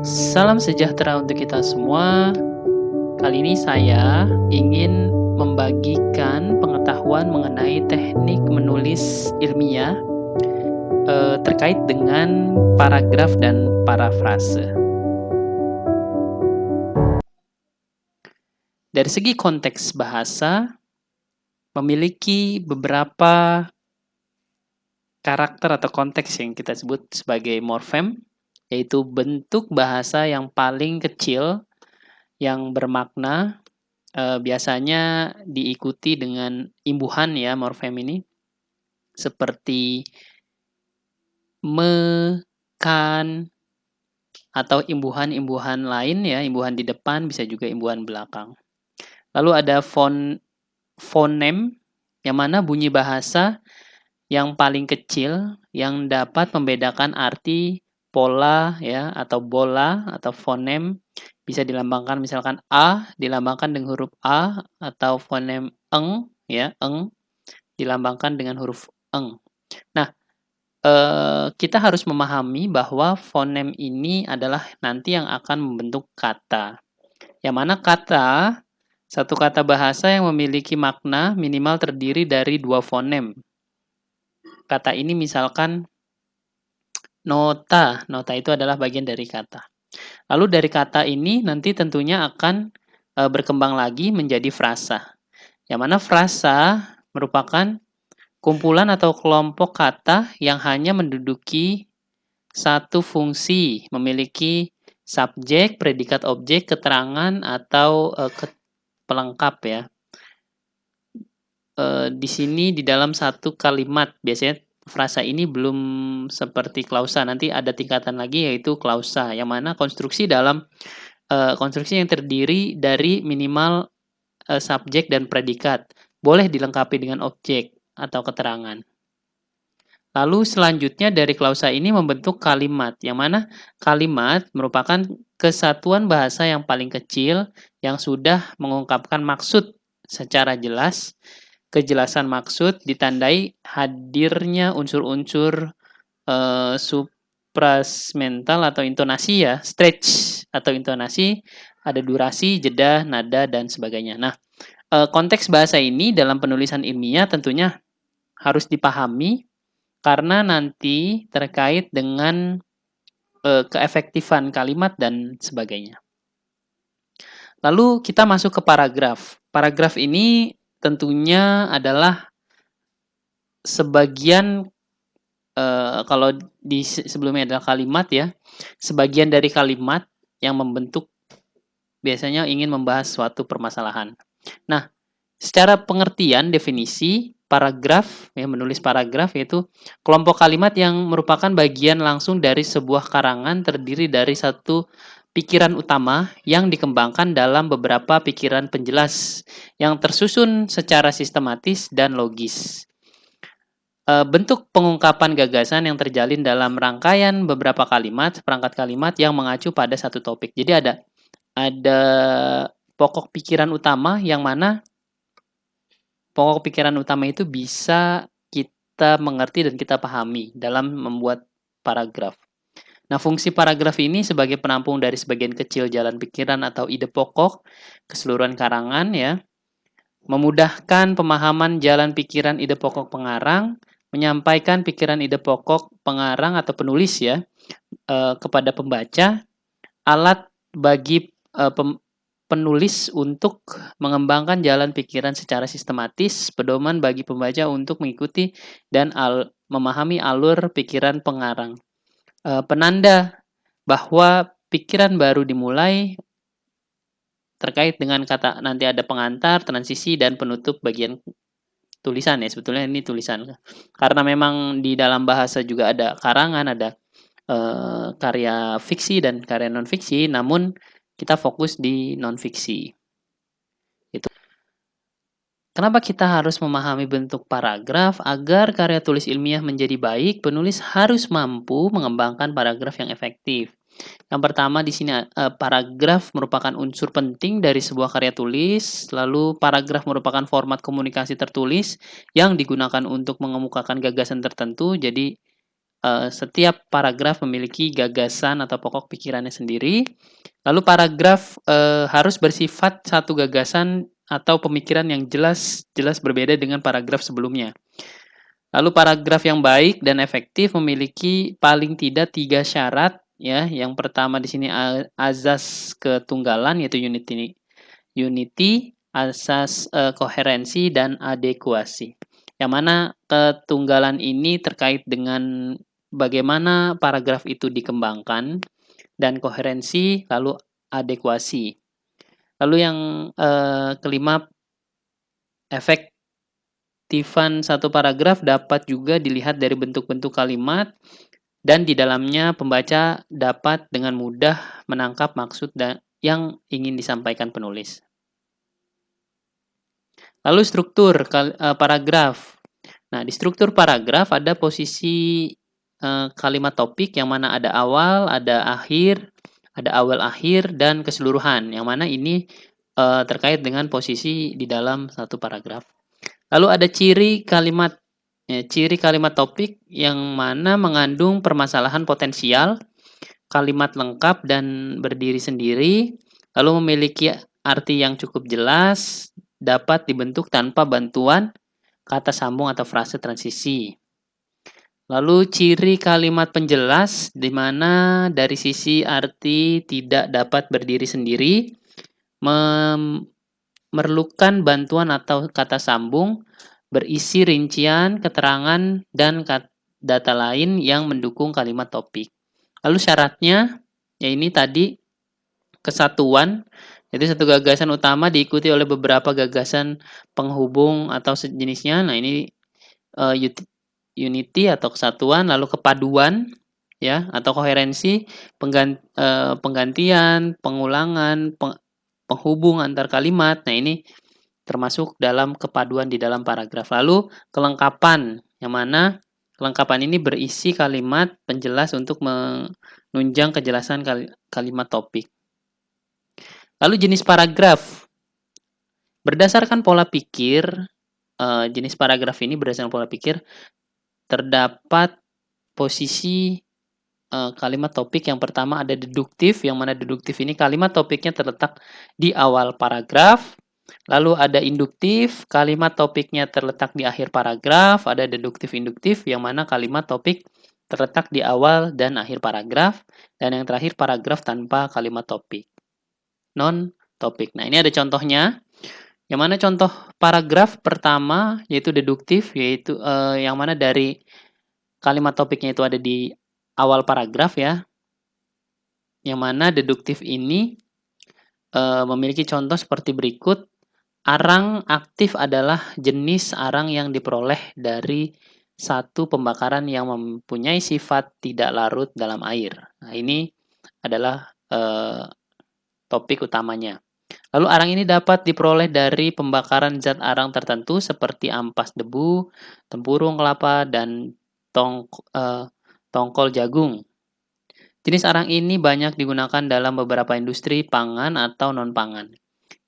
Salam sejahtera untuk kita semua. Kali ini saya ingin membagikan pengetahuan mengenai teknik menulis ilmiah terkait dengan paragraf dan parafrase. Dari segi konteks bahasa, memiliki beberapa karakter atau konteks yang kita sebut sebagai morfem, yaitu bentuk bahasa yang paling kecil yang bermakna biasanya diikuti dengan imbuhan ya morfem ini, seperti me, kan, atau imbuhan-imbuhan lain ya, imbuhan di depan bisa juga imbuhan belakang. Lalu ada fonem yang mana bunyi bahasa yang paling kecil yang dapat membedakan arti pola ya atau bola atau fonem bisa dilambangkan misalkan a dilambangkan dengan huruf a atau fonem eng ya eng dilambangkan dengan huruf eng. Nah, kita harus memahami bahwa fonem ini adalah nanti yang akan membentuk kata. Yang mana kata, satu kata bahasa yang memiliki makna minimal terdiri dari dua fonem. Kata ini misalkan nota. Nota itu adalah bagian dari kata. Lalu dari kata ini nanti tentunya akan berkembang lagi menjadi frasa. Yang mana frasa merupakan kumpulan atau kelompok kata yang hanya menduduki satu fungsi, memiliki subjek, predikat objek, keterangan, atau pelengkap ya. Di sini di dalam satu kalimat, biasanya frasa ini belum seperti klausa, nanti ada tingkatan lagi yaitu klausa, yang mana konstruksi dalam konstruksi yang terdiri dari minimal subjek dan predikat. Boleh dilengkapi dengan objek atau keterangan. Lalu selanjutnya dari klausa ini membentuk kalimat, yang mana kalimat merupakan kesatuan bahasa yang paling kecil yang sudah mengungkapkan maksud secara jelas. Kejelasan maksud ditandai hadirnya unsur-unsur suprasmental atau intonasi ya, stretch atau intonasi, ada durasi, jeda, nada, dan sebagainya. Nah, konteks bahasa ini dalam penulisan ilmiah tentunya harus dipahami karena nanti terkait dengan keefektifan kalimat dan sebagainya. Lalu kita masuk ke paragraf. Paragraf ini tentunya adalah sebagian kalau di sebelumnya adalah kalimat ya, sebagian dari kalimat yang membentuk biasanya ingin membahas suatu permasalahan. Nah, secara pengertian definisi paragraf ya menulis paragraf yaitu kelompok kalimat yang merupakan bagian langsung dari sebuah karangan terdiri dari satu pikiran utama yang dikembangkan dalam beberapa pikiran penjelas yang tersusun secara sistematis dan logis. Bentuk pengungkapan gagasan yang terjalin dalam rangkaian beberapa kalimat, seperangkat kalimat yang mengacu pada satu topik. Jadi ada pokok pikiran utama yang mana pokok pikiran utama itu bisa kita mengerti dan kita pahami dalam membuat paragraf. Nah, fungsi paragraf ini sebagai penampung dari sebagian kecil jalan pikiran atau ide pokok keseluruhan karangan ya, memudahkan pemahaman jalan pikiran ide pokok pengarang, menyampaikan pikiran ide pokok pengarang atau penulis ya kepada pembaca, alat bagi penulis untuk mengembangkan jalan pikiran secara sistematis, pedoman bagi pembaca untuk mengikuti dan memahami alur pikiran pengarang. Penanda bahwa pikiran baru dimulai terkait dengan kata nanti ada pengantar, transisi, dan penutup bagian tulisan ya. Sebetulnya ini tulisan. Karena memang di dalam bahasa juga ada karangan, ada karya fiksi dan karya non-fiksi, namun kita fokus di non-fiksi. Itu. Kenapa kita harus memahami bentuk paragraf? Agar karya tulis ilmiah menjadi baik, penulis harus mampu mengembangkan paragraf yang efektif. Yang pertama di sini paragraf merupakan unsur penting dari sebuah karya tulis, lalu paragraf merupakan format komunikasi tertulis yang digunakan untuk mengemukakan gagasan tertentu. Jadi setiap paragraf memiliki gagasan atau pokok pikirannya sendiri. Lalu paragraf harus bersifat satu gagasan atau pemikiran yang jelas berbeda dengan paragraf sebelumnya. Lalu paragraf yang baik dan efektif memiliki paling tidak 3 syarat ya. Yang pertama di sini azas ketunggalan yaitu unity, asas koherensi dan adekuasi. Yang mana ketunggalan ini terkait dengan bagaimana paragraf itu dikembangkan dan koherensi lalu adekuasi. Lalu yang kelima, efektifan satu paragraf dapat juga dilihat dari bentuk-bentuk kalimat dan di dalamnya pembaca dapat dengan mudah menangkap maksud yang ingin disampaikan penulis. Lalu struktur paragraf. Nah, di struktur paragraf ada posisi kalimat topik yang mana ada awal, ada akhir, ada awal akhir dan keseluruhan yang mana ini terkait dengan posisi di dalam satu paragraf. Lalu ada ciri kalimat topik yang mana mengandung permasalahan potensial, kalimat lengkap dan berdiri sendiri, lalu memiliki arti yang cukup jelas, dapat dibentuk tanpa bantuan kata sambung atau frase transisi. Lalu ciri kalimat penjelas di mana dari sisi arti tidak dapat berdiri sendiri, memerlukan bantuan atau kata sambung, berisi rincian, keterangan, dan data lain yang mendukung kalimat topik. Lalu syaratnya, ya ini tadi kesatuan, jadi satu gagasan utama diikuti oleh beberapa gagasan penghubung atau sejenisnya. Nah ini unity atau kesatuan, lalu kepaduan, ya atau koherensi, penggantian, pengulangan, penghubung antar kalimat. Nah ini termasuk dalam kepaduan di dalam paragraf. Lalu kelengkapan, yang mana kelengkapan ini berisi kalimat penjelas untuk menunjang kejelasan kalimat topik. Lalu jenis paragraf. Berdasarkan pola pikir, jenis paragraf ini berdasarkan pola pikir, terdapat posisi kalimat topik yang pertama ada deduktif, yang mana deduktif ini kalimat topiknya terletak di awal paragraf. Lalu ada induktif, kalimat topiknya terletak di akhir paragraf. Ada deduktif-induktif, yang mana kalimat topik terletak di awal dan akhir paragraf. Dan yang terakhir paragraf tanpa kalimat topik. Non-topik. Nah ini ada contohnya. Yang mana contoh paragraf pertama yaitu deduktif, yaitu yang mana dari kalimat topiknya itu ada di awal paragraf ya. Yang mana deduktif ini memiliki contoh seperti berikut. Arang aktif adalah jenis arang yang diperoleh dari satu pembakaran yang mempunyai sifat tidak larut dalam air. Nah, ini adalah topik utamanya. Lalu arang ini dapat diperoleh dari pembakaran zat arang tertentu seperti ampas debu, tempurung kelapa, dan tongkol jagung. Jenis arang ini banyak digunakan dalam beberapa industri pangan atau non-pangan.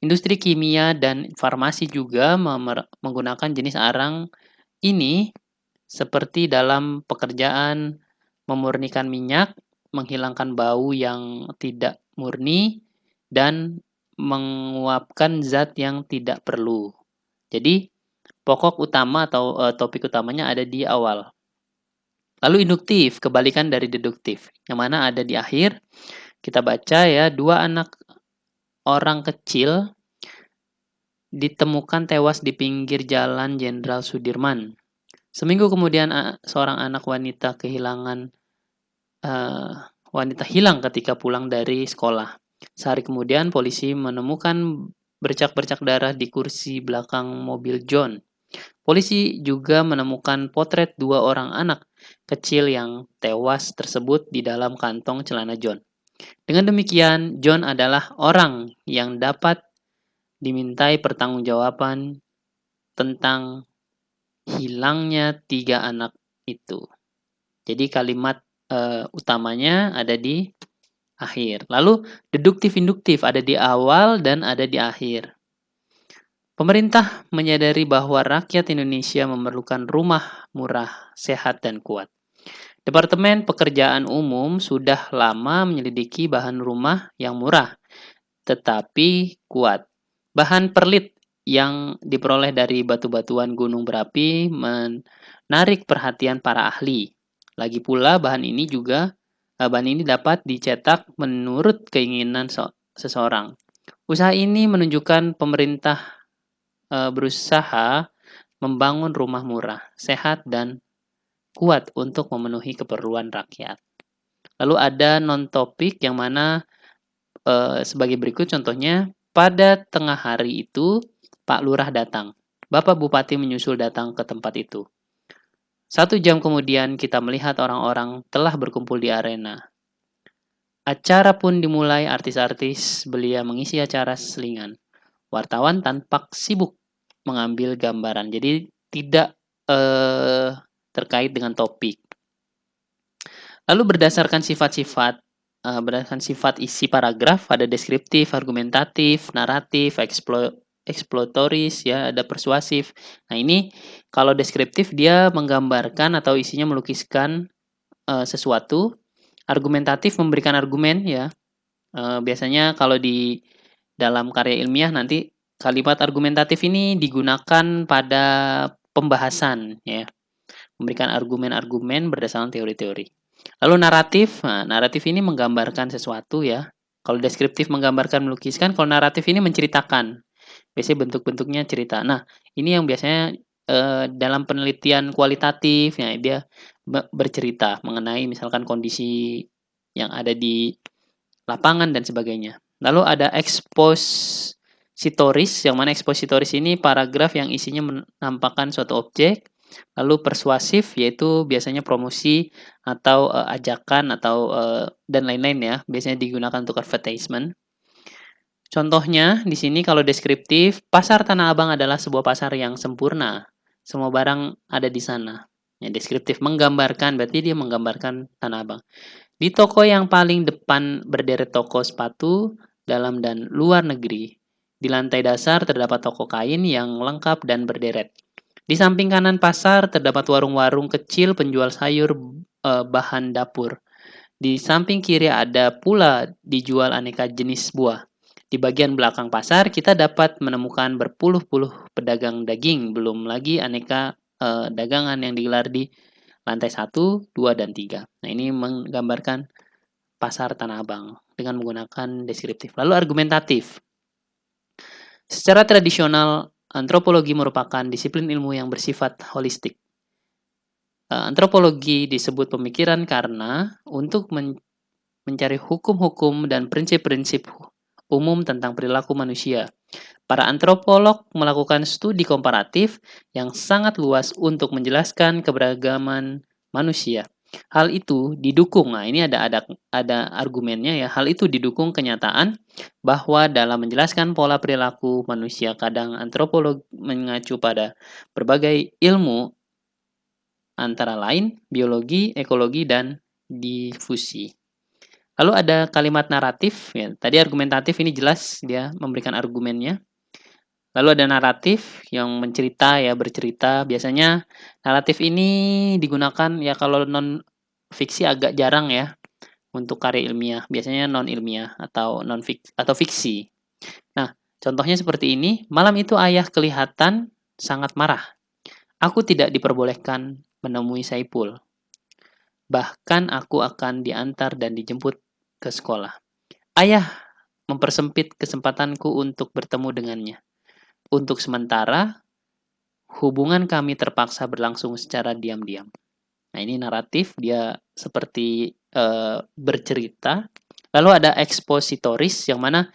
Industri kimia dan farmasi juga menggunakan jenis arang ini seperti dalam pekerjaan memurnikan minyak, menghilangkan bau yang tidak murni, dan menguapkan zat yang tidak perlu. Jadi, pokok utama atau topik utamanya ada di awal. Lalu induktif, kebalikan dari deduktif, yang mana ada di akhir. Kita baca ya, 2 anak orang kecil ditemukan tewas di pinggir jalan Jenderal Sudirman. Seminggu kemudian seorang anak wanita hilang ketika pulang dari sekolah. Sehari kemudian polisi menemukan bercak-bercak darah di kursi belakang mobil John. Polisi juga menemukan potret 2 orang anak kecil yang tewas tersebut di dalam kantong celana John. Dengan demikian, John adalah orang yang dapat dimintai pertanggungjawaban tentang hilangnya 3 anak itu. Jadi kalimat utamanya ada di akhir. Lalu deduktif-induktif ada di awal dan ada di akhir. Pemerintah menyadari bahwa rakyat Indonesia memerlukan rumah murah, sehat, dan kuat. Departemen Pekerjaan Umum sudah lama menyelidiki bahan rumah yang murah tetapi kuat. Bahan perlit yang diperoleh dari batu-batuan gunung berapi menarik perhatian para ahli. Lagi pula bahan ini dapat dicetak menurut keinginan seseorang. Usaha ini menunjukkan pemerintah berusaha membangun rumah murah, sehat dan kuat untuk memenuhi keperluan rakyat. Lalu ada non-topik yang mana sebagai berikut contohnya, pada tengah hari itu Pak Lurah datang. Bapak Bupati menyusul datang ke tempat itu. 1 jam kemudian kita melihat orang-orang telah berkumpul di arena. Acara pun dimulai, artis-artis belia mengisi acara selingan. Wartawan tampak sibuk mengambil gambaran. Jadi tidak terkait dengan topik. Lalu berdasarkan sifat isi paragraf, ada deskriptif, argumentatif, naratif, eksploratoris, ya, ada persuasif. Nah, ini kalau deskriptif dia menggambarkan atau isinya melukiskan sesuatu, argumentatif memberikan argumen, ya. Biasanya kalau di dalam karya ilmiah nanti kalimat argumentatif ini digunakan pada pembahasan, ya, memberikan argumen-argumen berdasarkan teori-teori. Lalu naratif, nah, naratif ini menggambarkan sesuatu, ya. Kalau deskriptif menggambarkan, melukiskan, kalau naratif ini menceritakan. Biasanya bentuk-bentuknya cerita. Nah, ini yang biasanya dalam penelitian kualitatif, ya, dia bercerita mengenai misalkan kondisi yang ada di lapangan dan sebagainya. Lalu ada ekspositoris, yang mana ekspositoris ini paragraf yang isinya menampakkan suatu objek. Lalu persuasif, yaitu biasanya promosi atau ajakan atau dan lain-lain, ya. Biasanya digunakan untuk advertisement. Contohnya di sini kalau deskriptif, pasar Tanah Abang adalah sebuah pasar yang sempurna. Semua barang ada di sana. Ya, deskriptif menggambarkan, berarti dia menggambarkan Tanah Abang. Di toko yang paling depan berderet toko sepatu dalam dan luar negeri. Di lantai dasar terdapat toko kain yang lengkap dan berderet. Di samping kanan pasar terdapat warung-warung kecil penjual sayur bahan dapur. Di samping kiri ada pula dijual aneka jenis buah. Di bagian belakang pasar kita dapat menemukan berpuluh-puluh pedagang daging, belum lagi aneka dagangan yang digelar di lantai 1, 2, dan 3. Nah, ini menggambarkan pasar Tanah Abang dengan menggunakan deskriptif. Lalu argumentatif. Secara tradisional, antropologi merupakan disiplin ilmu yang bersifat holistik. Antropologi disebut pemikiran karena untuk mencari hukum-hukum dan prinsip-prinsip umum tentang perilaku manusia. Para antropolog melakukan studi komparatif yang sangat luas untuk menjelaskan keberagaman manusia. Hal itu didukung, nah ini ada argumennya, ya. Hal itu didukung kenyataan bahwa dalam menjelaskan pola perilaku manusia kadang antropolog mengacu pada berbagai ilmu antara lain biologi, ekologi, dan difusi. Lalu ada kalimat naratif, ya. Tadi argumentatif ini jelas dia memberikan argumennya. Lalu ada naratif yang mencerita, ya, bercerita. Biasanya naratif ini digunakan, ya, kalau non fiksi agak jarang, ya, untuk karya ilmiah. Biasanya non ilmiah atau fiksi. Nah, contohnya seperti ini. Malam itu ayah kelihatan sangat marah. Aku tidak diperbolehkan menemui Saipul. Bahkan aku akan diantar dan dijemput ke sekolah. Ayah mempersempit kesempatanku untuk bertemu dengannya. Untuk sementara, hubungan kami terpaksa berlangsung secara diam-diam. Nah, ini naratif, dia seperti bercerita. Lalu ada ekspositoris, yang mana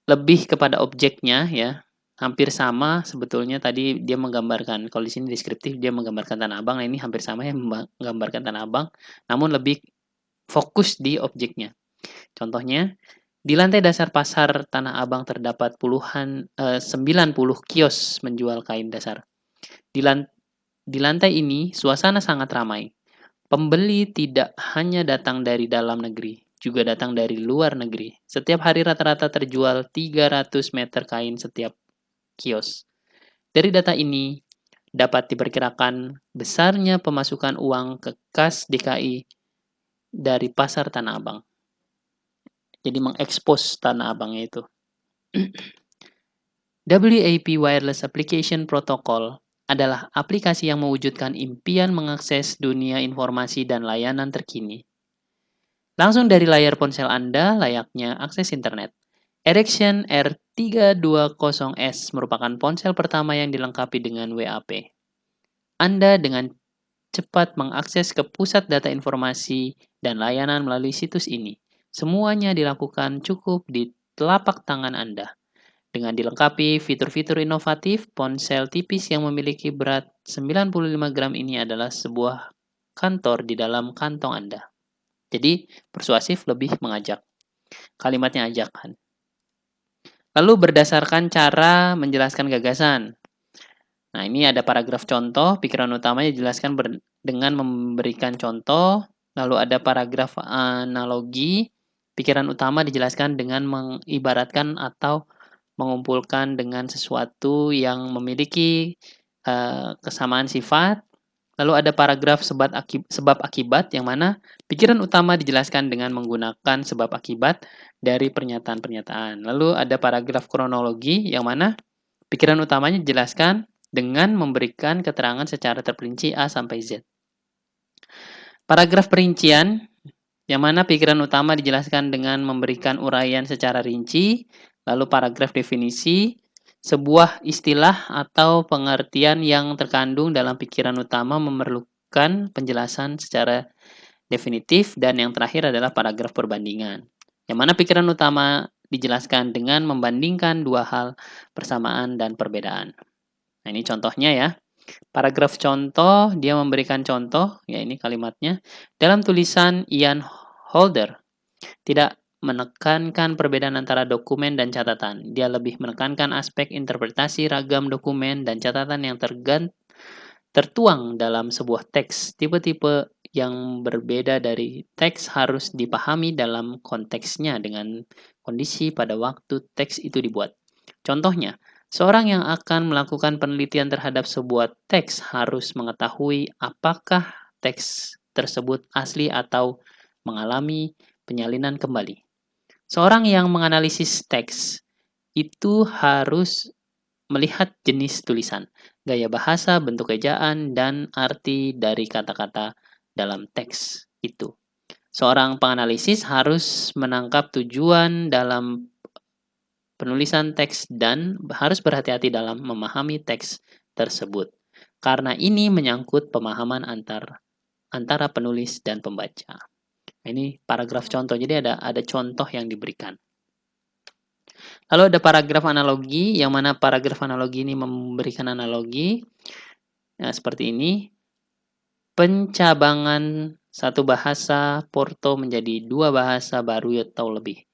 lebih kepada objeknya, ya. Hampir sama sebetulnya, tadi dia menggambarkan, kalau di sini deskriptif dia menggambarkan Tanah Abang. Nah, ini hampir sama, ya, menggambarkan Tanah Abang, namun lebih fokus di objeknya. Contohnya, di lantai dasar pasar Tanah Abang terdapat 90 kios menjual kain dasar. Di lantai ini suasana sangat ramai. Pembeli tidak hanya datang dari dalam negeri, juga datang dari luar negeri. Setiap hari rata-rata terjual 300 meter kain setiap kios. Dari data ini, dapat diperkirakan besarnya pemasukan uang ke kas DKI dari pasar Tanah Abang. Jadi mengekspos Tanah Abangnya itu. WAP Wireless Application Protocol adalah aplikasi yang mewujudkan impian mengakses dunia informasi dan layanan terkini. Langsung dari layar ponsel Anda layaknya akses internet. Ericsson R320S merupakan ponsel pertama yang dilengkapi dengan WAP. Anda dengan cepat mengakses ke pusat data informasi dan layanan melalui situs ini. Semuanya dilakukan cukup di telapak tangan Anda. Dengan dilengkapi fitur-fitur inovatif, ponsel tipis yang memiliki berat 95 gram ini adalah sebuah kantor di dalam kantong Anda. Jadi, persuasif lebih mengajak. Kalimatnya ajakan. Lalu berdasarkan cara menjelaskan gagasan. Nah, ini ada paragraf contoh, pikiran utamanya dijelaskan dengan memberikan contoh, lalu ada paragraf analogi, pikiran utama dijelaskan dengan mengibaratkan atau mengumpulkan dengan sesuatu yang memiliki kesamaan sifat. Lalu ada paragraf sebab akibat yang mana pikiran utama dijelaskan dengan menggunakan sebab akibat dari pernyataan-pernyataan. Lalu ada paragraf kronologi yang mana pikiran utamanya dijelaskan dengan memberikan keterangan secara terperinci A sampai Z. Paragraf perincian yang mana pikiran utama dijelaskan dengan memberikan uraian secara rinci. Lalu paragraf definisi, sebuah istilah atau pengertian yang terkandung dalam pikiran utama memerlukan penjelasan secara definitif. Dan yang terakhir adalah paragraf perbandingan, yang mana pikiran utama dijelaskan dengan membandingkan dua hal persamaan dan perbedaan. Nah, ini contohnya ya. Paragraf contoh, dia memberikan contoh, ya ini kalimatnya. Dalam tulisan Ian Holder, tidak menekankan perbedaan antara dokumen dan catatan. Dia lebih menekankan aspek interpretasi ragam dokumen dan catatan yang tertuang dalam sebuah teks. Tipe-tipe yang berbeda dari teks harus dipahami dalam konteksnya dengan kondisi pada waktu teks itu dibuat. Contohnya, seorang yang akan melakukan penelitian terhadap sebuah teks harus mengetahui apakah teks tersebut asli atau mengalami penyalinan kembali. Seorang yang menganalisis teks itu harus melihat jenis tulisan, gaya bahasa, bentuk ejaan, dan arti dari kata-kata dalam teks itu. Seorang penganalisis harus menangkap tujuan dalam penulisan teks dan harus berhati-hati dalam memahami teks tersebut. Karena ini menyangkut pemahaman antara penulis dan pembaca. Ini paragraf contoh, jadi ada contoh yang diberikan. Lalu ada paragraf analogi, yang mana paragraf analogi ini memberikan analogi seperti ini. Pencabangan satu bahasa Porto menjadi dua bahasa baru atau lebih.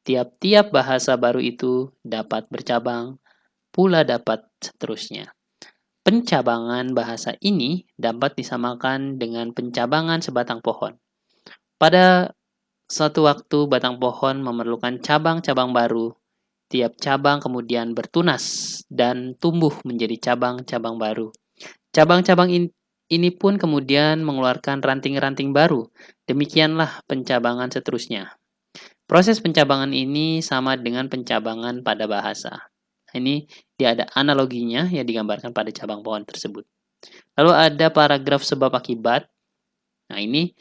Tiap-tiap bahasa baru itu dapat bercabang, pula dapat seterusnya. Pencabangan bahasa ini dapat disamakan dengan pencabangan sebatang pohon. Pada suatu waktu batang pohon memerlukan cabang-cabang baru. Tiap cabang kemudian bertunas dan tumbuh menjadi cabang-cabang baru. Cabang-cabang ini pun kemudian mengeluarkan ranting-ranting baru. Demikianlah pencabangan seterusnya. Proses pencabangan ini sama dengan pencabangan pada bahasa. Ini dia ada analoginya yang digambarkan pada cabang pohon tersebut. Lalu ada paragraf sebab akibat. Nah, ini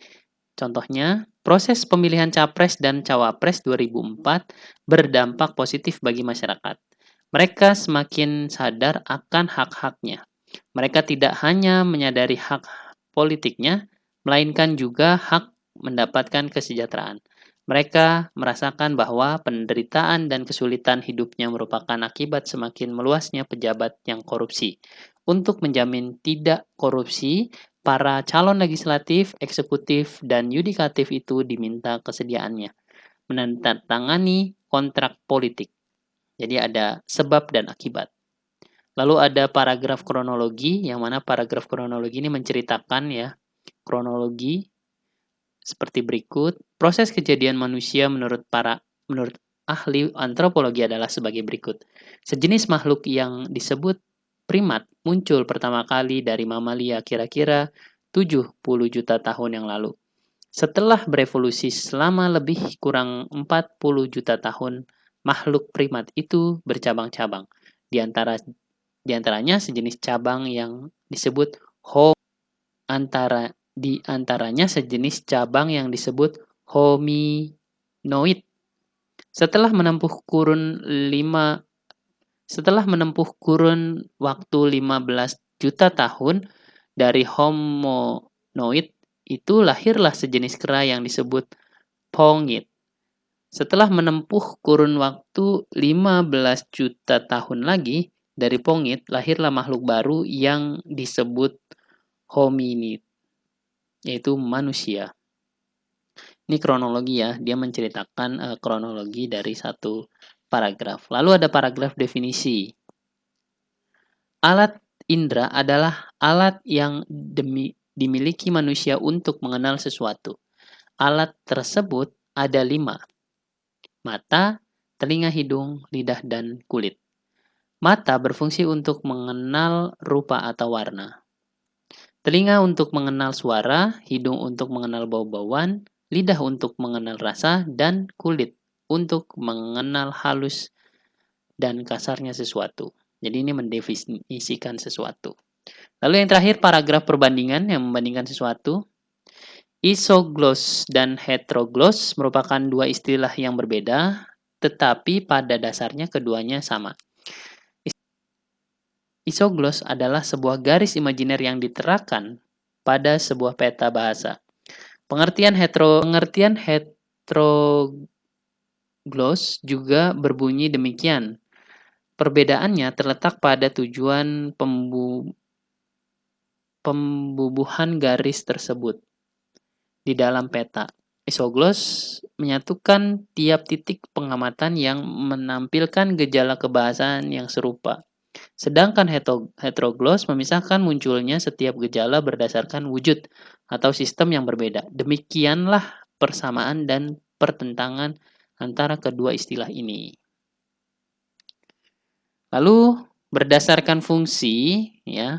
contohnya, proses pemilihan Capres dan Cawapres 2004 berdampak positif bagi masyarakat. Mereka semakin sadar akan hak-haknya. Mereka tidak hanya menyadari hak politiknya, melainkan juga hak mendapatkan kesejahteraan. Mereka merasakan bahwa penderitaan dan kesulitan hidupnya merupakan akibat semakin meluasnya pejabat yang korupsi. Untuk menjamin tidak korupsi, para calon legislatif, eksekutif, dan yudikatif itu diminta kesediaannya menandatangani kontrak politik. Jadi ada sebab dan akibat. Lalu ada paragraf kronologi, yang mana paragraf kronologi ini menceritakan ya kronologi seperti berikut. Proses kejadian manusia menurut ahli antropologi adalah sebagai berikut. Sejenis makhluk yang disebut primat muncul pertama kali dari mamalia kira-kira 70 juta tahun yang lalu. Setelah berevolusi selama lebih kurang 40 juta tahun, makhluk primat itu bercabang-cabang. Di antaranya sejenis cabang yang disebut di antaranya sejenis cabang yang disebut hominoid. Setelah menempuh kurun 5 Setelah menempuh kurun waktu 15 juta tahun dari homonoid itu lahirlah sejenis kera yang disebut pongid. Setelah menempuh kurun waktu 15 juta tahun lagi dari pongid lahirlah makhluk baru yang disebut hominid, yaitu manusia. Ini kronologi ya, dia menceritakan kronologi dari satu paragraf. Lalu ada paragraf definisi. Alat indera adalah alat yang dimiliki manusia untuk mengenal sesuatu. Alat tersebut ada 5. Mata, telinga, hidung, lidah, dan kulit. Mata berfungsi untuk mengenal rupa atau warna. Telinga untuk mengenal suara, hidung untuk mengenal bau-bauan, lidah untuk mengenal rasa, dan kulit untuk mengenal halus dan kasarnya sesuatu. Jadi ini mendefinisikan sesuatu. Lalu yang terakhir paragraf perbandingan yang membandingkan sesuatu. Isogloss dan heterogloss merupakan dua istilah yang berbeda, tetapi pada dasarnya keduanya sama. Isogloss adalah sebuah garis imajiner yang diterapkan pada sebuah peta bahasa. Pengertian heterogloss juga berbunyi demikian. Perbedaannya terletak pada tujuan pembubuhan garis tersebut di dalam peta. Isogloss menyatukan tiap titik pengamatan yang menampilkan gejala kebahasaan yang serupa. Sedangkan heterogloss memisahkan munculnya setiap gejala berdasarkan wujud atau sistem yang berbeda. Demikianlah persamaan dan pertentangan antara kedua istilah ini. Lalu berdasarkan fungsi, ya,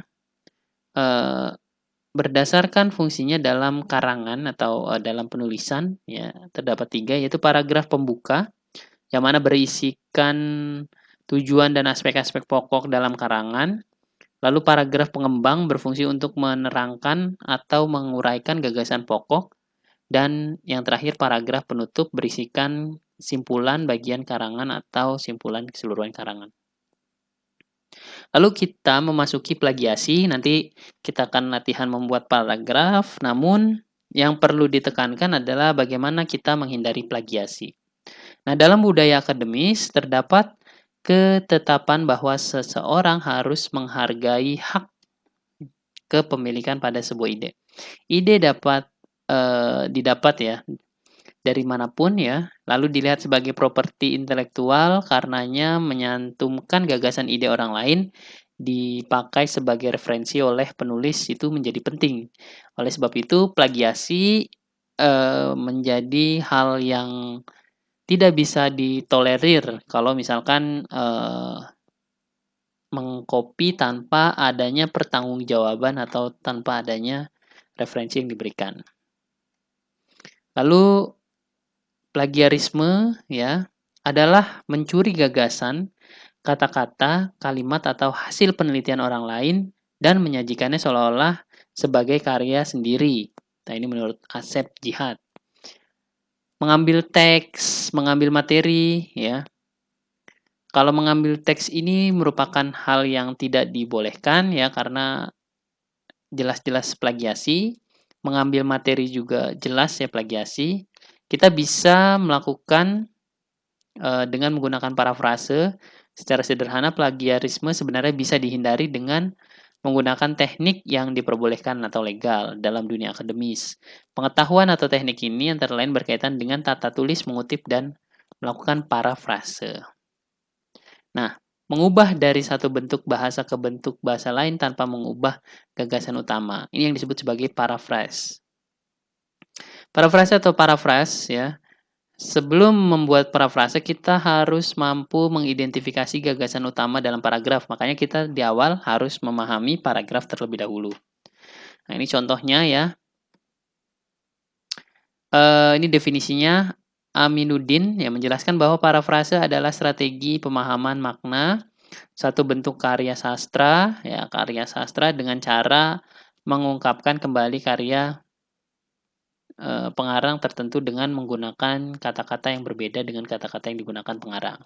berdasarkan fungsinya dalam karangan atau dalam penulisan, ya, terdapat 3, yaitu paragraf pembuka yang mana berisikan tujuan dan aspek-aspek pokok dalam karangan. Lalu paragraf pengembang berfungsi untuk menerangkan atau menguraikan gagasan pokok. Dan yang terakhir paragraf penutup berisikan simpulan bagian karangan atau simpulan keseluruhan karangan. Lalu kita memasuki plagiasi, nanti kita akan latihan membuat paragraf, namun yang perlu ditekankan adalah bagaimana kita menghindari plagiasi. Nah, dalam budaya akademis terdapat ketetapan bahwa seseorang harus menghargai hak kepemilikan pada sebuah ide. Ide dapat didapat ya dari manapun ya, lalu dilihat sebagai properti intelektual karenanya menyantumkan gagasan ide orang lain dipakai sebagai referensi oleh penulis itu menjadi penting. Oleh sebab itu plagiasi menjadi hal yang tidak bisa ditolerir kalau misalkan mengcopy tanpa adanya pertanggungjawaban atau tanpa adanya referensi yang diberikan. Lalu plagiarisme ya adalah mencuri gagasan, kata-kata, kalimat atau hasil penelitian orang lain dan menyajikannya seolah-olah sebagai karya sendiri. Nah, ini menurut Asep Jihad. Mengambil teks, mengambil materi ya. Kalau mengambil teks ini merupakan hal yang tidak dibolehkan ya karena jelas-jelas plagiasi. Mengambil materi juga jelas ya plagiasi. Kita bisa melakukan dengan menggunakan parafrase. Secara sederhana plagiarisme sebenarnya bisa dihindari dengan menggunakan teknik yang diperbolehkan atau legal dalam dunia akademis. Pengetahuan atau teknik ini antara lain berkaitan dengan tata tulis, mengutip, dan melakukan parafrase. Nah, mengubah dari satu bentuk bahasa ke bentuk bahasa lain tanpa mengubah gagasan utama. Ini yang disebut sebagai paraphrase. Paraphrase atau paraphrase ya Sebelum membuat parafrase, kita harus mampu mengidentifikasi gagasan utama dalam paragraf. Makanya kita di awal harus memahami paragraf terlebih dahulu. Nah, ini contohnya ya. Ini definisinya. Aminuddin yang menjelaskan bahwa parafrase adalah strategi pemahaman makna satu bentuk karya sastra, ya karya sastra dengan cara mengungkapkan kembali karya pengarang tertentu dengan menggunakan kata-kata yang berbeda dengan kata-kata yang digunakan pengarang.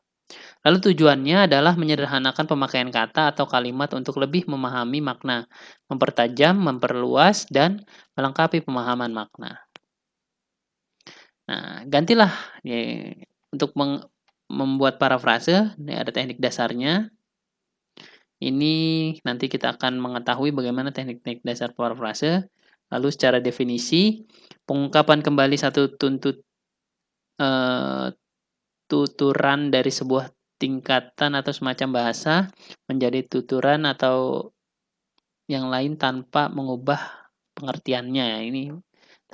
Lalu tujuannya adalah menyederhanakan pemakaian kata atau kalimat untuk lebih memahami makna, mempertajam, memperluas, dan melengkapi pemahaman makna. Nah, gantilah ya, untuk membuat parafrase, ini ada teknik dasarnya. Ini nanti kita akan mengetahui bagaimana teknik-teknik dasar parafrase. Lalu secara definisi, pengungkapan kembali satu tuturan dari sebuah tingkatan atau semacam bahasa menjadi tuturan atau yang lain tanpa mengubah pengertiannya. Ini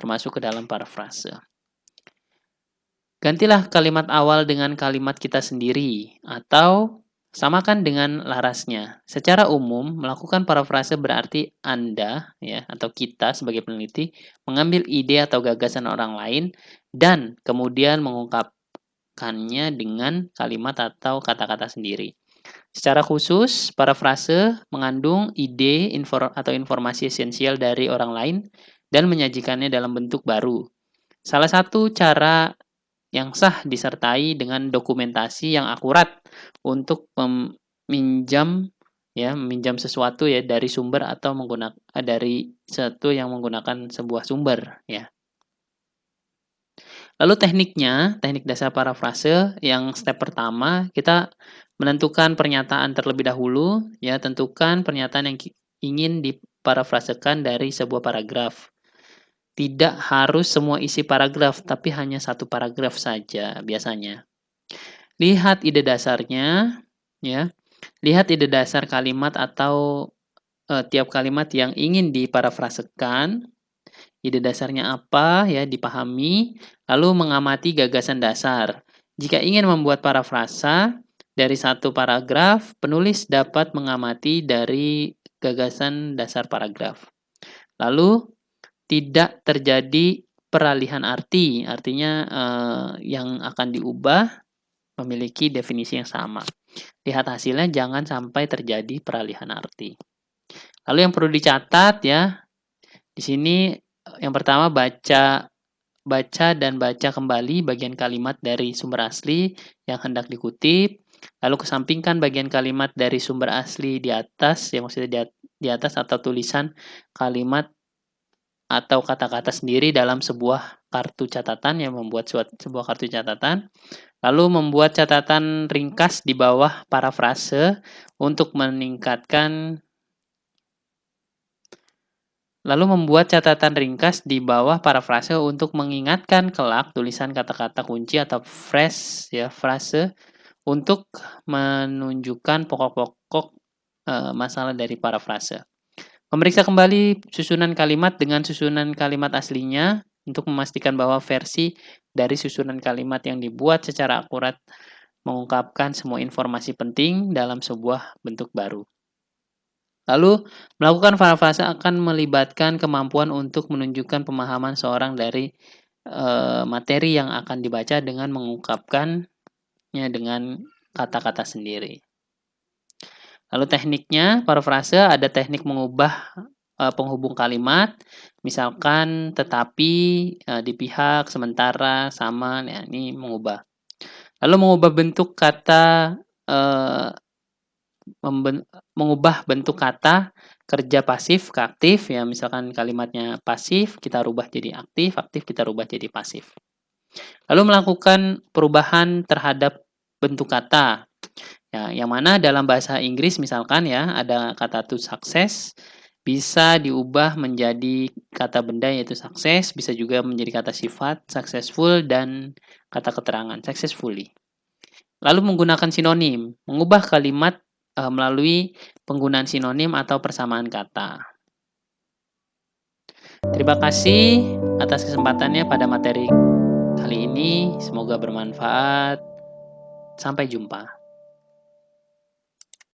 termasuk ke dalam parafrase. Gantilah kalimat awal dengan kalimat kita sendiri atau samakan dengan larasnya. Secara umum, melakukan parafrase berarti Anda ya atau kita sebagai peneliti mengambil ide atau gagasan orang lain dan kemudian mengungkapkannya dengan kalimat atau kata-kata sendiri. Secara khusus, parafrase mengandung ide atau informasi esensial dari orang lain dan menyajikannya dalam bentuk baru. Salah satu cara yang sah disertai dengan dokumentasi yang akurat untuk meminjam sesuatu ya dari sumber atau dari satu yang menggunakan sebuah sumber ya. Lalu teknik dasar parafrase yang step pertama kita menentukan pernyataan terlebih dahulu ya, tentukan pernyataan yang ingin diparafrasekan dari sebuah paragraf. Tidak harus semua isi paragraf, tapi hanya satu paragraf saja biasanya. Lihat ide dasarnya, ya. Lihat ide dasar kalimat atau tiap kalimat yang ingin diparafrasekan. Ide dasarnya apa, ya, dipahami, lalu mengamati gagasan dasar. Jika ingin membuat parafrasa dari satu paragraf, penulis dapat mengamati dari gagasan dasar paragraf. Lalu tidak terjadi peralihan arti, artinya yang akan diubah memiliki definisi yang sama. Lihat hasilnya, jangan sampai terjadi peralihan arti. Lalu yang perlu dicatat ya, di sini yang pertama baca dan baca kembali bagian kalimat dari sumber asli yang hendak dikutip. Lalu kesampingkan bagian kalimat dari sumber asli di atas, yang maksudnya di atas atau tulisan kalimat atau kata-kata sendiri dalam sebuah kartu catatan, yang membuat sebuah kartu catatan. Lalu membuat catatan ringkas di bawah parafrase untuk meningkatkan mengingatkan kelak tulisan kata-kata kunci atau frase untuk menunjukkan pokok-pokok masalah dari parafrase. Memeriksa kembali susunan kalimat dengan susunan kalimat aslinya untuk memastikan bahwa versi dari susunan kalimat yang dibuat secara akurat mengungkapkan semua informasi penting dalam sebuah bentuk baru. Lalu, melakukan parafrase akan melibatkan kemampuan untuk menunjukkan pemahaman seorang dari materi yang akan dibaca dengan mengungkapkannya dengan kata-kata sendiri. Lalu tekniknya, parafrase ada teknik mengubah penghubung kalimat, misalkan tetapi, di pihak, sementara, sama, ya ini mengubah. Lalu mengubah bentuk kata, mengubah bentuk kata kerja pasif ke aktif, ya misalkan kalimatnya pasif, kita rubah jadi aktif, aktif kita rubah jadi pasif. Lalu melakukan perubahan terhadap bentuk kata. Ya, yang mana dalam bahasa Inggris misalkan ya, ada kata to success, bisa diubah menjadi kata benda yaitu sukses, bisa juga menjadi kata sifat successful dan kata keterangan successfully. Lalu menggunakan sinonim, mengubah kalimat melalui penggunaan sinonim atau persamaan kata. Terima kasih atas kesempatannya pada materi kali ini. Semoga bermanfaat. Sampai jumpa.